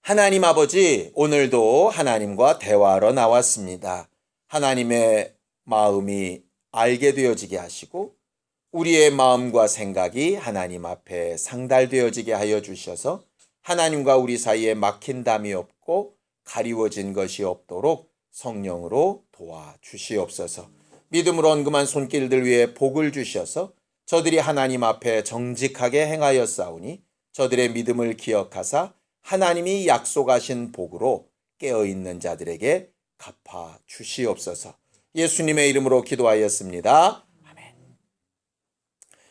하나님 아버지, 오늘도 하나님과 대화하러 나왔습니다. 하나님의 마음이 알게 되어지게 하시고 우리의 마음과 생각이 하나님 앞에 상달되어지게 하여 주셔서 하나님과 우리 사이에 막힌 담이 없고 가리워진 것이 없도록 성령으로 도와주시옵소서. 믿음으로 언금한 손길들 위에 복을 주셔서 저들이 하나님 앞에 정직하게 행하였사오니 저들의 믿음을 기억하사 하나님이 약속하신 복으로 깨어있는 자들에게 갚아 주시옵소서. 예수님의 이름으로 기도하였습니다. 아멘.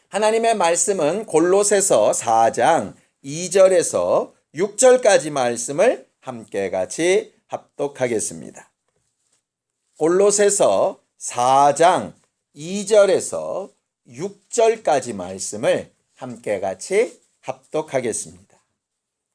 하나님의 말씀은 골로새서 4장 2절에서 6절까지 말씀을 함께 같이 합독하겠습니다. 골로새서 4장 2절에서 6절까지 말씀을 함께 같이 합독하겠습니다.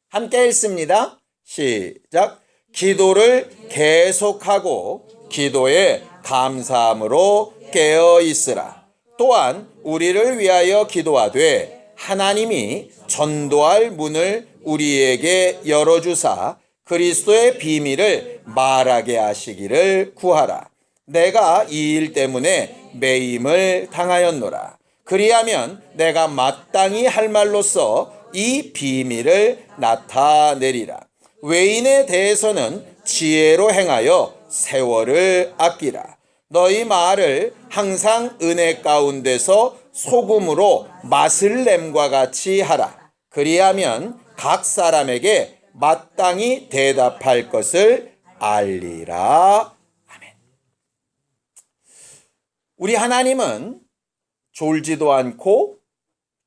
함께 읽습니다. 시작. 기도를 계속하고 기도에 감사함으로 깨어 있으라. 또한 우리를 위하여 기도하되 하나님이 전도할 문을 우리에게 열어주사 그리스도의 비밀을 말하게 하시기를 구하라. 내가 이 일 때문에 매임을 당하였노라. 그리하면 내가 마땅히 할 말로써 이 비밀을 나타내리라. 외인에 대해서는 지혜로 행하여 세월을 아끼라. 너희 말을 항상 은혜 가운데서 소금으로 맛을 냄과 같이 하라. 그리하면 각 사람에게 마땅히 대답할 것을 알리라. 아멘. 우리 하나님은 졸지도 않고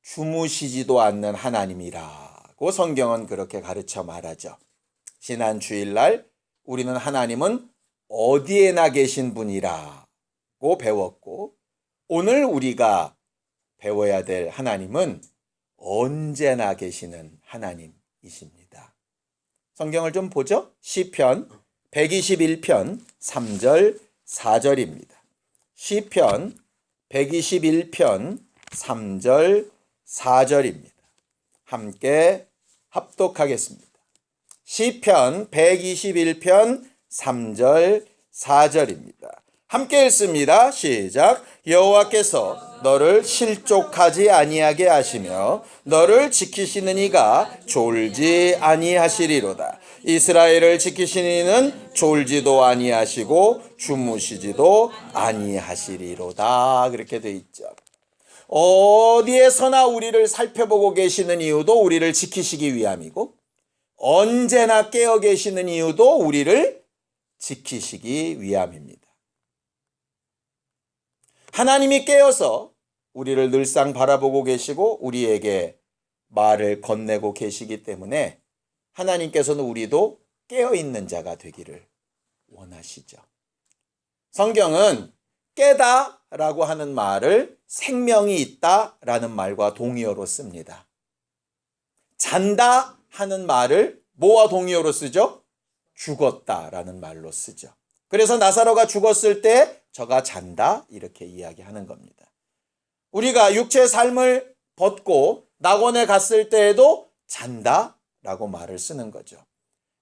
주무시지도 않는 하나님이라고 성경은 그렇게 가르쳐 말하죠. 지난 주일날 우리는 하나님은 어디에나 계신 분이라고 배웠고, 오늘 우리가 배워야 될 하나님은 언제나 계시는 하나님이십니다. 성경을 좀 보죠. 시편 121편 3절 4절입니다. 시편 121편 3절 4절입니다. 함께 합독하겠습니다. 시편 121편 3절 4절입니다. 함께 읽습니다. 시작. 여호와께서 너를 실족하지 아니하게 하시며 너를 지키시는 이가 졸지 아니하시리로다. 이스라엘을 지키시는 이는 졸지도 아니하시고 주무시지도 아니하시리로다. 그렇게 돼 있죠. 어디에서나 우리를 살펴보고 계시는 이유도 우리를 지키시기 위함이고, 언제나 깨어 계시는 이유도 우리를 지키시기 위함입니다. 하나님이 깨어서 우리를 늘상 바라보고 계시고 우리에게 말을 건네고 계시기 때문에 하나님께서는 우리도 깨어있는 자가 되기를 원하시죠. 성경은 깨다 라고 하는 말을 생명이 있다 라는 말과 동의어로 씁니다. 잔다 하는 말을 뭐와 동의어로 쓰죠? 죽었다 라는 말로 쓰죠. 그래서 나사로가 죽었을 때 저가 잔다 이렇게 이야기하는 겁니다. 우리가 육체의 삶을 벗고 낙원에 갔을 때에도 잔다 라고 말을 쓰는 거죠.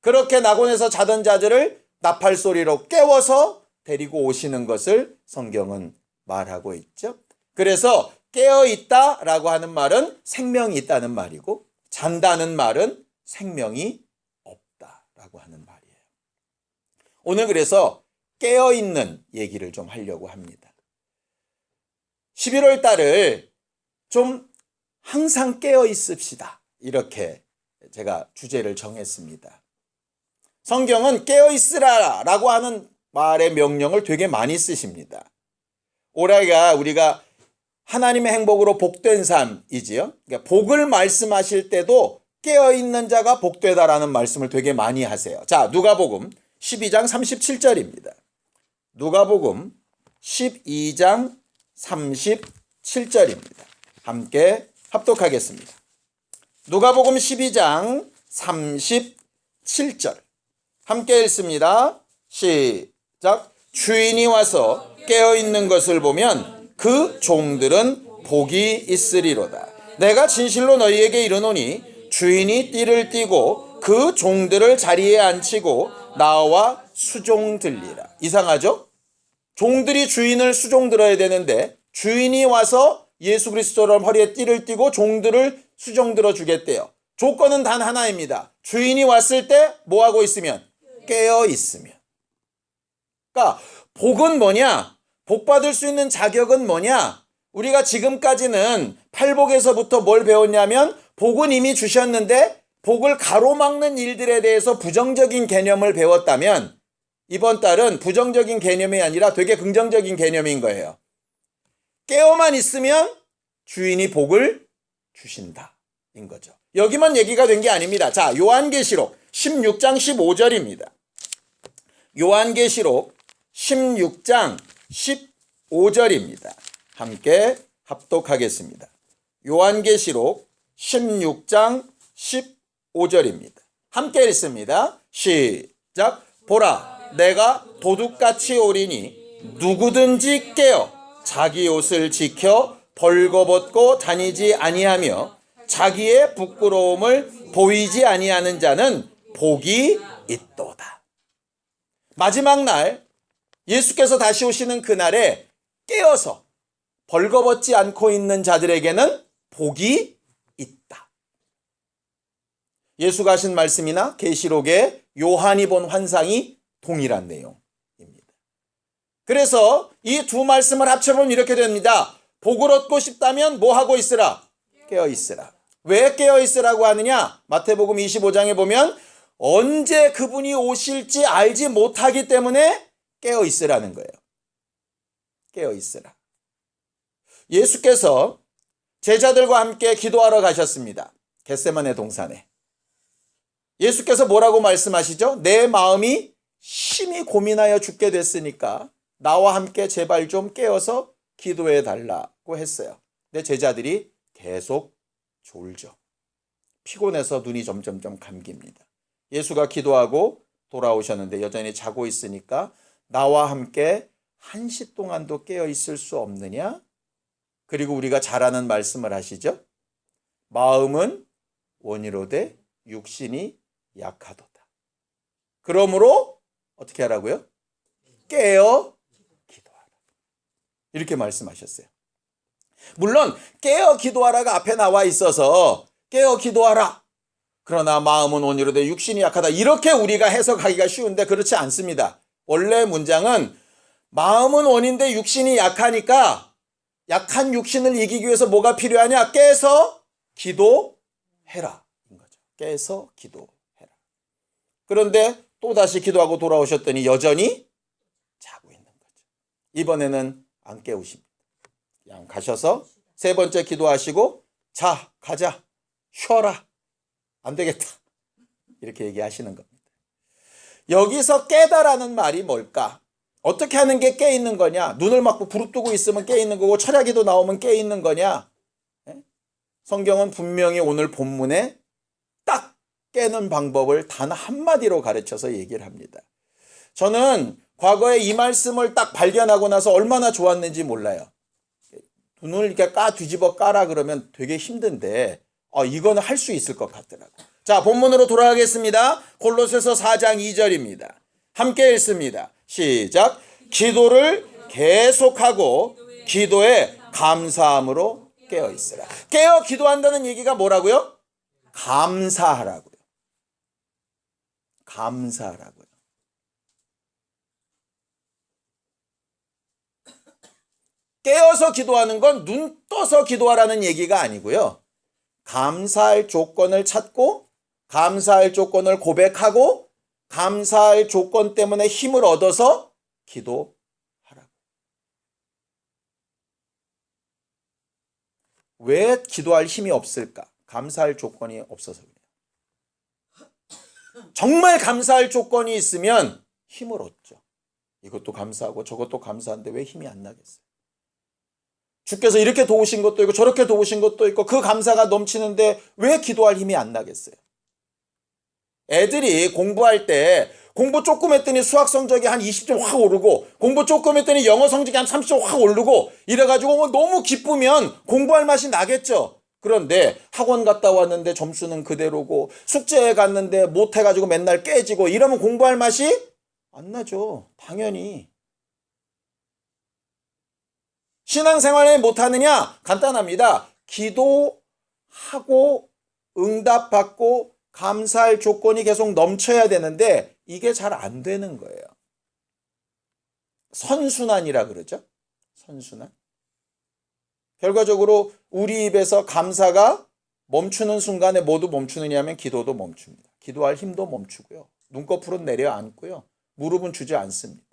그렇게 낙원에서 자던 자들을 나팔 소리로 깨워서 데리고 오시는 것을 성경은 말하고 있죠. 그래서 깨어있다 라고 하는 말은 생명이 있다는 말이고, 잔다는 말은 생명이 없다 라고 하는 말이에요. 오늘 그래서 깨어있는 얘기를 좀 하려고 합니다. 11월 달을 좀 항상 깨어 있읍시다. 이렇게 제가 주제를 정했습니다. 성경은 깨어 있으라 라고 하는 말의 명령을 되게 많이 쓰십니다. 올해가 우리가 하나님의 행복으로 복된 삶이지요. 그러니까 복을 말씀하실 때도 깨어있는 자가 복되다라는 말씀을 되게 많이 하세요. 자, 누가복음 12장 37절입니다. 누가복음 12장 37절입니다. 함께 합독하겠습니다. 누가복음 12장 37절 함께 읽습니다. 시작. 주인이 와서 깨어있는 것을 보면 그 종들은 복이 있으리로다. 내가 진실로 너희에게 이르노니 주인이 띠를 띠고 그 종들을 자리에 앉히고 나와 수종 들리라. 이상하죠? 종들이 주인을 수종 들어야 되는데 주인이 와서 예수 그리스도를 허리에 띠를 띠고 종들을 수종 들어 주겠대요. 조건은 단 하나입니다. 주인이 왔을 때 뭐하고 있으면? 깨어 있으면. 그러니까 복은 뭐냐? 복 받을 수 있는 자격은 뭐냐? 우리가 지금까지는 팔복에서부터 뭘 배웠냐면 복은 이미 주셨는데 복을 가로막는 일들에 대해서 부정적인 개념을 배웠다면 이번 달은 부정적인 개념이 아니라 되게 긍정적인 개념인 거예요. 깨어만 있으면 주인이 복을 주신다 인 거죠. 여기만 얘기가 된 게 아닙니다. 자, 요한계시록 16장 15절입니다. 요한계시록 16장 15절입니다. 함께 합독하겠습니다. 요한계시록 16장 15절입니다. 함께 읽습니다. 시작. 보라, 내가 도둑같이 오리니 누구든지 깨어 자기 옷을 지켜 벌거벗고 다니지 아니하며 자기의 부끄러움을 보이지 아니하는 자는 복이 있도다. 마지막 날 예수께서 다시 오시는 그날에 깨어서 벌거벗지 않고 있는 자들에게는 복이 있다. 예수가 하신 말씀이나 계시록에 요한이 본 환상이 동일한 내용입니다. 그래서 이 두 말씀을 합쳐보면 이렇게 됩니다. 복을 얻고 싶다면 뭐 하고 있으라? 깨어 있으라. 왜 깨어 있으라고 하느냐? 마태복음 25장에 보면 언제 그분이 오실지 알지 못하기 때문에 깨어 있으라는 거예요. 깨어 있으라. 예수께서 제자들과 함께 기도하러 가셨습니다. 겟세마네 동산에. 예수께서 뭐라고 말씀하시죠? 내 마음이 심히 고민하여 죽게 됐으니까 나와 함께 제발 좀 깨어서 기도해 달라고 했어요. 근데 제자들이 계속 졸죠. 피곤해서 눈이 점점점 감깁니다. 예수가 기도하고 돌아오셨는데 여전히 자고 있으니까 나와 함께 1시 동안도 깨어 있을 수 없느냐? 그리고 우리가 잘 아는 말씀을 하시죠. 마음은 원이로되 육신이 약하도다. 그러므로 어떻게 하라고요? 깨어 기도하라. 이렇게 말씀하셨어요. 물론 깨어 기도하라가 앞에 나와 있어서 깨어 기도하라. 그러나 마음은 원이로되 육신이 약하다. 이렇게 우리가 해석하기가 쉬운데 그렇지 않습니다. 원래 문장은 마음은 원인데 육신이 약하니까 약한 육신을 이기기 위해서 뭐가 필요하냐? 깨서 기도해라. 인 거죠. 깨서 기도해라. 그런데 또 다시 기도하고 돌아오셨더니 여전히 자고 있는 거죠. 이번에는 안 깨우십니다. 그냥 가셔서 세 번째 기도하시고 자, 가자. 쉬어라. 안 되겠다. 이렇게 얘기하시는 겁니다. 여기서 깨다라는 말이 뭘까? 어떻게 하는 게 깨 있는 거냐? 눈을 막 부릅뜨고 있으면 깨 있는 거고 철야기도 나오면 깨 있는 거냐? 성경은 분명히 오늘 본문에 딱 깨는 방법을 단 한마디로 가르쳐서 얘기를 합니다. 저는 과거에 이 말씀을 딱 발견하고 나서 얼마나 좋았는지 몰라요. 눈을 이렇게 뒤집어 까라 그러면 되게 힘든데 이거는 할 수 있을 것 같더라고요. 자, 본문으로 돌아가겠습니다. 골로새서 4장 2절입니다. 함께 읽습니다. 시작. 기도를 계속하고 기도에 감사함으로 깨어 있으라. 깨어 기도한다는 얘기가 뭐라고요? 감사하라고요. 감사하라고요. 깨어서 기도하는 건 눈 떠서 기도하라는 얘기가 아니고요. 감사할 조건을 찾고 감사할 조건을 고백하고 감사할 조건 때문에 힘을 얻어서 기도하라고. 왜 기도할 힘이 없을까? 감사할 조건이 없어서 그래요. 정말 감사할 조건이 있으면 힘을 얻죠. 이것도 감사하고 저것도 감사한데 왜 힘이 안 나겠어요? 주께서 이렇게 도우신 것도 있고 저렇게 도우신 것도 있고 그 감사가 넘치는데 왜 기도할 힘이 안 나겠어요? 애들이 공부할 때 공부 조금 했더니 수학 성적이 한 20점 확 오르고 공부 조금 했더니 영어 성적이 한 30점 확 오르고 이래가지고 너무 기쁘면 공부할 맛이 나겠죠. 그런데 학원 갔다 왔는데 점수는 그대로고 숙제에 갔는데 못해가지고 맨날 깨지고 이러면 공부할 맛이 안 나죠. 당연히. 신앙생활을 못하느냐? 간단합니다. 기도하고 응답받고 감사할 조건이 계속 넘쳐야 되는데 이게 잘 안 되는 거예요. 선순환이라 그러죠. 선순환. 결과적으로 우리 입에서 감사가 멈추는 순간에 모두 멈추느냐 하면 기도도 멈춥니다. 기도할 힘도 멈추고요. 눈꺼풀은 내려앉고요. 무릎은 주지 않습니다.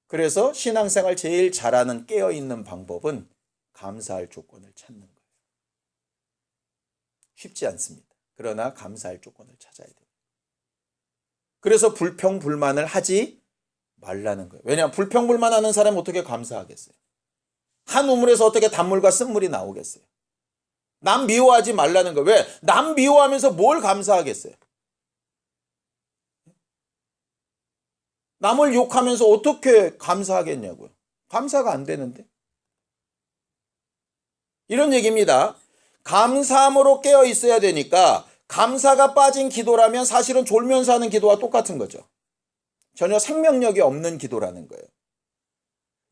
그래서 신앙생활 제일 잘하는 깨어있는 방법은 감사할 조건을 찾는 거예요. 쉽지 않습니다. 그러나 감사할 조건을 찾아야 돼요. 그래서 불평불만을 하지 말라는 거예요. 왜냐하면 불평불만하는 사람은 어떻게 감사하겠어요? 한 우물에서 어떻게 단물과 쓴물이 나오겠어요? 남 미워하지 말라는 거예요. 왜? 남 미워하면서 뭘 감사하겠어요? 남을 욕하면서 어떻게 감사하겠냐고요. 감사가 안 되는데. 이런 얘기입니다. 감사함으로 깨어 있어야 되니까 감사가 빠진 기도라면 사실은 졸면서 하는 기도와 똑같은 거죠. 전혀 생명력이 없는 기도라는 거예요.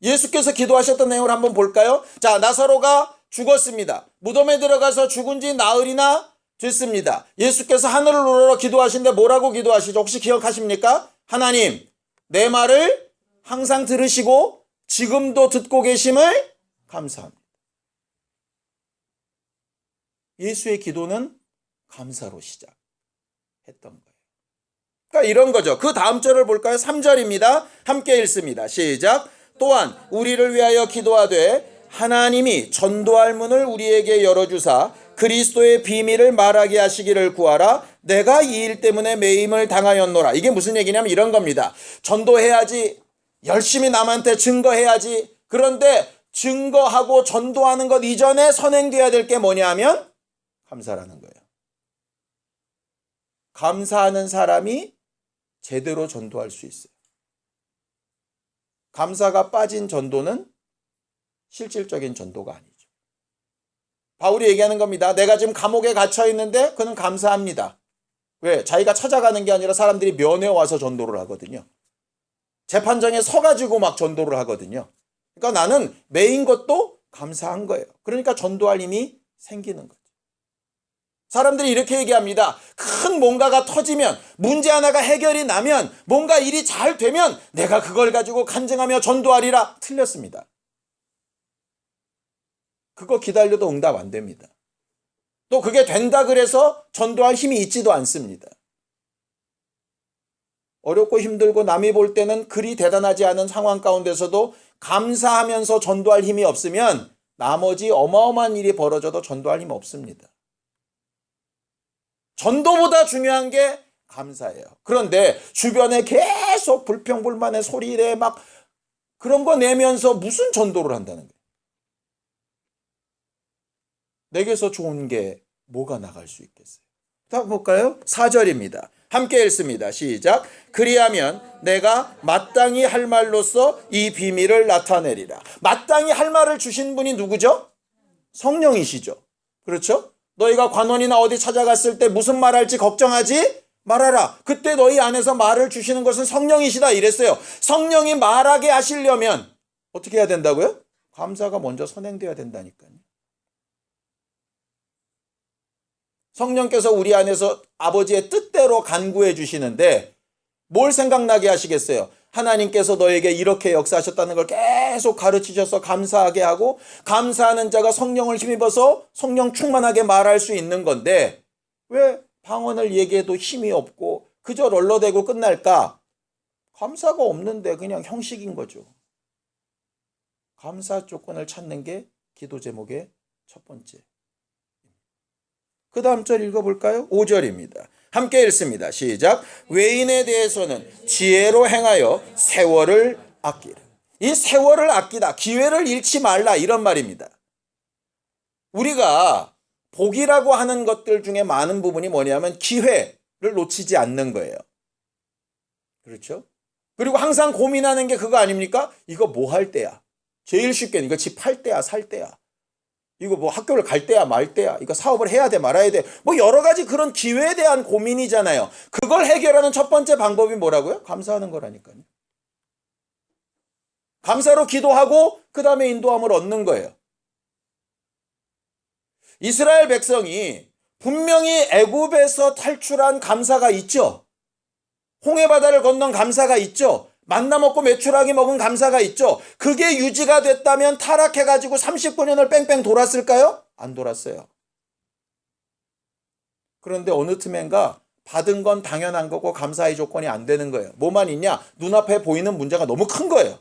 예수께서 기도하셨던 내용을 한번 볼까요? 자, 나사로가 죽었습니다. 무덤에 들어가서 죽은 지 나흘이나 됐습니다. 예수께서 하늘을 우러러 기도하신데 뭐라고 기도하시죠? 혹시 기억하십니까? 하나님, 내 말을 항상 들으시고 지금도 듣고 계심을 감사합니다. 예수의 기도는 감사로 시작했던 거예요. 그러니까 이런 거죠. 그 다음 절을 볼까요? 3절입니다. 함께 읽습니다. 시작. 또한 우리를 위하여 기도하되 하나님이 전도할 문을 우리에게 열어주사 그리스도의 비밀을 말하게 하시기를 구하라. 내가 이 일 때문에 매임을 당하였노라. 이게 무슨 얘기냐면 이런 겁니다. 전도해야지. 열심히 남한테 증거해야지. 그런데 증거하고 전도하는 것 이전에 선행돼야 될 게 뭐냐 하면 감사라는 거예요. 감사하는 사람이 제대로 전도할 수 있어요. 감사가 빠진 전도는 실질적인 전도가 아니죠. 바울이 얘기하는 겁니다. 내가 지금 감옥에 갇혀 있는데 그는 감사합니다. 왜? 자기가 찾아가는 게 아니라 사람들이 면회 와서 전도를 하거든요. 재판장에 서가지고 막 전도를 하거든요. 그러니까 나는 매인 것도 감사한 거예요. 그러니까 전도할 힘이 생기는 거죠. 사람들이 이렇게 얘기합니다. 큰 뭔가가 터지면, 문제 하나가 해결이 나면, 뭔가 일이 잘 되면 내가 그걸 가지고 간증하며 전도하리라. 틀렸습니다. 그거 기다려도 응답 안 됩니다. 또 그게 된다 그래서 전도할 힘이 있지도 않습니다. 어렵고 힘들고 남이 볼 때는 그리 대단하지 않은 상황 가운데서도 감사하면서 전도할 힘이 없으면 나머지 어마어마한 일이 벌어져도 전도할 힘 없습니다. 전도보다 중요한 게 감사예요. 그런데 주변에 계속 불평불만의 소리에 막 그런 거 내면서 무슨 전도를 한다는 거예요. 내게서 좋은 게 뭐가 나갈 수 있겠어요? 다 볼까요? 4절입니다. 함께 읽습니다. 시작. 그리하면 내가 마땅히 할 말로써 이 비밀을 나타내리라. 마땅히 할 말을 주신 분이 누구죠? 성령이시죠. 그렇죠? 너희가 관원이나 어디 찾아갔을 때 무슨 말할지 걱정하지 말아라. 그때 너희 안에서 말을 주시는 것은 성령이시다 이랬어요. 성령이 말하게 하시려면 어떻게 해야 된다고요? 감사가 먼저 선행돼야 된다니까요. 성령께서 우리 안에서 아버지의 뜻대로 간구해 주시는데 뭘 생각나게 하시겠어요? 하나님께서 너에게 이렇게 역사하셨다는 걸 계속 가르치셔서 감사하게 하고 감사하는 자가 성령을 힘입어서 성령 충만하게 말할 수 있는 건데 왜 방언을 얘기해도 힘이 없고 그저 롤러대고 끝날까? 감사가 없는데 그냥 형식인 거죠. 감사 조건을 찾는 게 기도 제목의 첫 번째. 그 다음 절 읽어볼까요? 5절입니다. 함께 읽습니다. 시작. 외인에 대해서는 지혜로 행하여 세월을 아끼라. 이 세월을 아끼다. 기회를 잃지 말라 이런 말입니다. 우리가 복이라고 하는 것들 중에 많은 부분이 뭐냐면 기회를 놓치지 않는 거예요. 그렇죠? 그리고 항상 고민하는 게 그거 아닙니까? 이거 뭐 할 때야? 제일 쉽게는 이거 집 팔 때야, 살 때야. 이거 뭐 학교를 갈 때야 말 때야, 이거 사업을 해야 돼 말아야 돼, 뭐 여러 가지 그런 기회에 대한 고민이잖아요. 그걸 해결하는 첫 번째 방법이 뭐라고요? 감사하는 거라니까요. 감사로 기도하고 그 다음에 인도함을 얻는 거예요. 이스라엘 백성이 분명히 애굽에서 탈출한 감사가 있죠. 홍해바다를 건넌 감사가 있죠. 만나 먹고 메추라기 먹은 감사가 있죠. 그게 유지가 됐다면 타락해가지고 39년을 뺑뺑 돌았을까요? 안 돌았어요. 그런데 어느 틈엔가 받은 건 당연한 거고 감사의 조건이 안 되는 거예요. 뭐만 있냐? 눈앞에 보이는 문제가 너무 큰 거예요.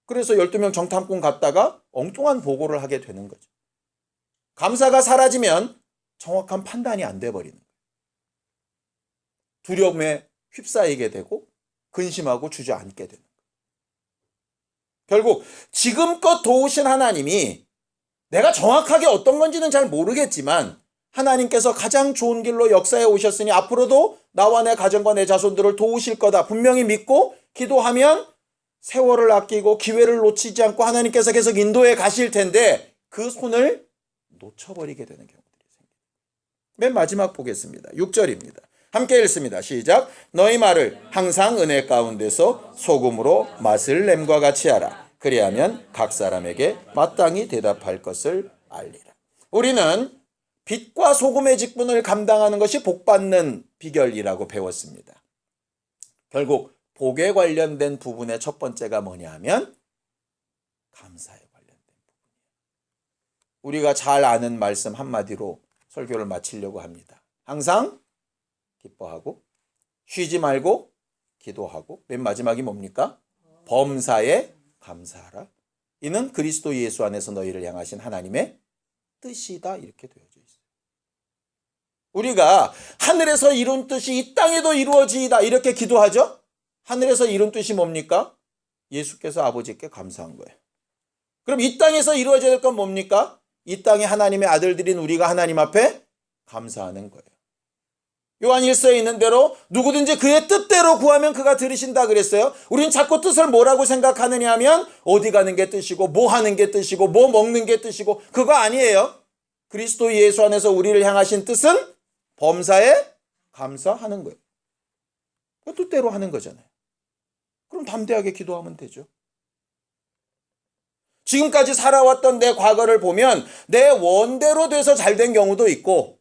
그래서 12명 정탐꾼 갔다가 엉뚱한 보고를 하게 되는 거죠. 감사가 사라지면 정확한 판단이 안 돼버리는 거예요. 두려움에 휩싸이게 되고 근심하고 주저앉게 되는 거예요. 결국 지금껏 도우신 하나님이 내가 정확하게 어떤 건지는 잘 모르겠지만 하나님께서 가장 좋은 길로 역사에 오셨으니 앞으로도 나와 내 가정과 내 자손들을 도우실 거다 분명히 믿고 기도하면 세월을 아끼고 기회를 놓치지 않고 하나님께서 계속 인도해 가실 텐데 그 손을 놓쳐버리게 되는 경우들이 생깁니다. 맨 마지막 보겠습니다. 6절입니다. 함께 읽습니다. 시작. 너희 말을 항상 은혜 가운데서 소금으로 맛을 냄과 같이 하라. 그리하면 각 사람에게 마땅히 대답할 것을 알리라. 우리는 빛과 소금의 직분을 감당하는 것이 복받는 비결이라고 배웠습니다. 결국 복에 관련된 부분의 첫 번째가 뭐냐 하면 감사에 관련된 부분이에요. 우리가 잘 아는 말씀 한마디로 설교를 마치려고 합니다. 항상 기뻐하고 쉬지 말고 기도하고 맨 마지막이 뭡니까? 범사에 감사하라. 이는 그리스도 예수 안에서 너희를 향하신 하나님의 뜻이다 이렇게 되어져 있어요. 우리가 하늘에서 이룬 뜻이 이 땅에도 이루어지이다 이렇게 기도하죠. 하늘에서 이룬 뜻이 뭡니까? 예수께서 아버지께 감사한 거예요. 그럼 이 땅에서 이루어져야 될 건 뭡니까? 이 땅에 하나님의 아들들인 우리가 하나님 앞에 감사하는 거예요. 요한 1서에 있는 대로 누구든지 그의 뜻대로 구하면 그가 들으신다 그랬어요. 우리는 자꾸 뜻을 뭐라고 생각하느냐 하면 어디 가는 게 뜻이고 뭐 하는 게 뜻이고 뭐 먹는 게 뜻이고 그거 아니에요. 그리스도 예수 안에서 우리를 향하신 뜻은 범사에 감사하는 거예요. 그 뜻대로 하는 거잖아요. 그럼 담대하게 기도하면 되죠. 지금까지 살아왔던 내 과거를 보면 내 원대로 돼서 잘된 경우도 있고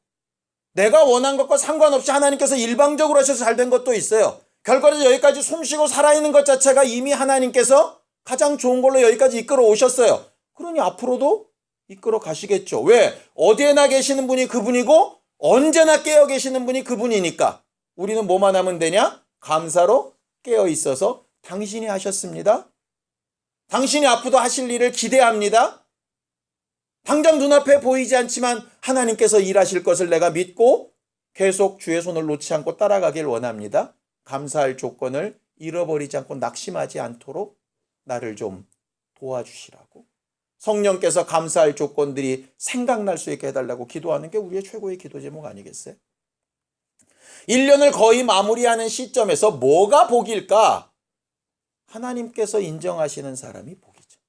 내가 원한 것과 상관없이 하나님께서 일방적으로 하셔서 잘된 것도 있어요. 결과적으로 여기까지 숨쉬고 살아있는 것 자체가 이미 하나님께서 가장 좋은 걸로 여기까지 이끌어 오셨어요. 그러니 앞으로도 이끌어 가시겠죠. 왜? 어디에나 계시는 분이 그분이고 언제나 깨어 계시는 분이 그분이니까 우리는 뭐만 하면 되냐? 감사로 깨어 있어서 당신이 하셨습니다. 당신이 앞으로도 하실 일을 기대합니다. 당장 눈앞에 보이지 않지만 하나님께서 일하실 것을 내가 믿고 계속 주의 손을 놓지 않고 따라가길 원합니다. 감사할 조건을 잃어버리지 않고 낙심하지 않도록 나를 좀 도와주시라고 성령께서 감사할 조건들이 생각날 수 있게 해달라고 기도하는 게 우리의 최고의 기도 제목 아니겠어요? 1년을 거의 마무리하는 시점에서 뭐가 복일까? 하나님께서 인정하시는 사람이 복이죠.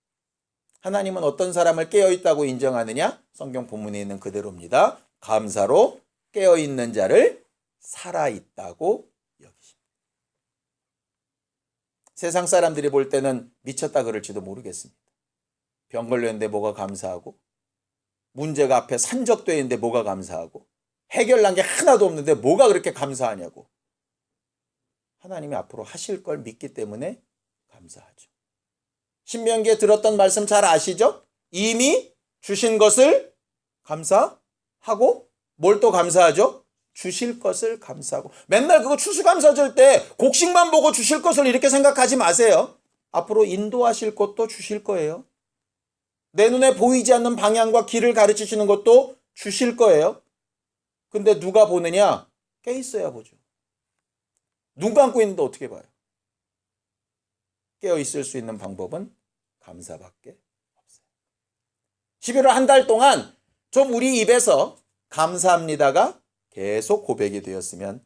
하나님은 어떤 사람을 깨어있다고 인정하느냐? 성경 본문에 있는 그대로입니다. 감사로 깨어있는 자를 살아있다고 여기십니다. 세상 사람들이 볼 때는 미쳤다 그럴지도 모르겠습니다. 병 걸렸는데 뭐가 감사하고 문제가 앞에 산적되어 있는데 뭐가 감사하고 해결난 게 하나도 없는데 뭐가 그렇게 감사하냐고. 하나님이 앞으로 하실 걸 믿기 때문에 감사하죠. 신명기에 들었던 말씀 잘 아시죠? 이미 주신 것을 감사하고 뭘 또 감사하죠? 주실 것을 감사하고. 맨날 그거 추수감사절 때 곡식만 보고 주실 것을 이렇게 생각하지 마세요. 앞으로 인도하실 것도 주실 거예요. 내 눈에 보이지 않는 방향과 길을 가르치시는 것도 주실 거예요. 근데 누가 보느냐? 깨 있어야 보죠. 눈 감고 있는데 어떻게 봐요? 깨어 있을 수 있는 방법은 감사밖에 없어요. 11월 한 달 동안 좀 우리 입에서 감사합니다가 계속 고백이 되었으면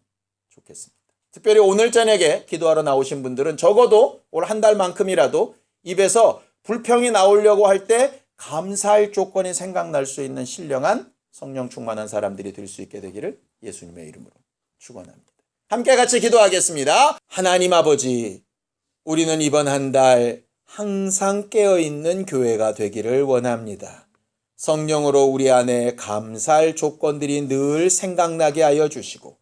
좋겠습니다. 특별히 오늘 저녁에 기도하러 나오신 분들은 적어도 올 한 달만큼이라도 입에서 불평이 나오려고 할 때 감사할 조건이 생각날 수 있는 신령한 성령 충만한 사람들이 될 수 있게 되기를 예수님의 이름으로 축원합니다. 함께 같이 기도하겠습니다. 하나님 아버지, 우리는 이번 한 달 항상 깨어있는 교회가 되기를 원합니다. 성령으로 우리 안에 감사할 조건들이 늘 생각나게 하여 주시고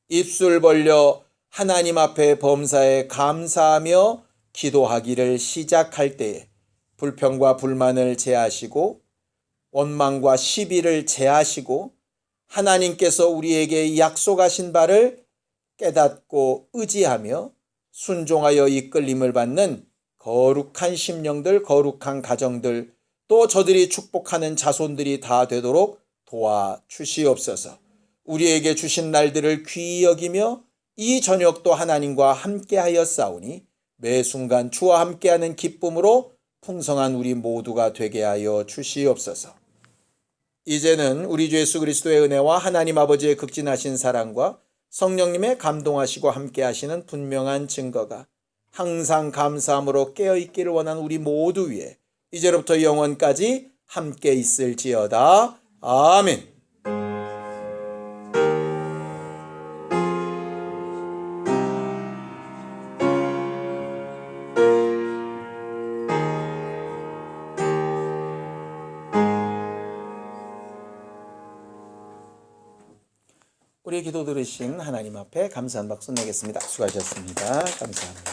입술 벌려 하나님 앞에 범사에 감사하며 기도하기를 시작할 때에 불평과 불만을 제하시고 원망과 시비를 제하시고 하나님께서 우리에게 약속하신 바를 깨닫고 의지하며 순종하여 이끌림을 받는 거룩한 심령들, 거룩한 가정들, 또 저들이 축복하는 자손들이 다 되도록 도와주시옵소서. 우리에게 주신 날들을 귀히 여기며 이 저녁도 하나님과 함께하여 싸우니 매 순간 주와 함께하는 기쁨으로 풍성한 우리 모두가 되게 하여 주시옵소서. 이제는 우리 주 예수 그리스도의 은혜와 하나님 아버지의 극진하신 사랑과 성령님의 감동하시고 함께하시는 분명한 증거가 항상 감사함으로 깨어있기를 원하는 우리 모두 위에 이제로부터 영원까지 함께 있을지어다. 아멘. 우리의 기도 들으신 하나님 앞에 감사한 박수 내겠습니다. 수고하셨습니다. 감사합니다.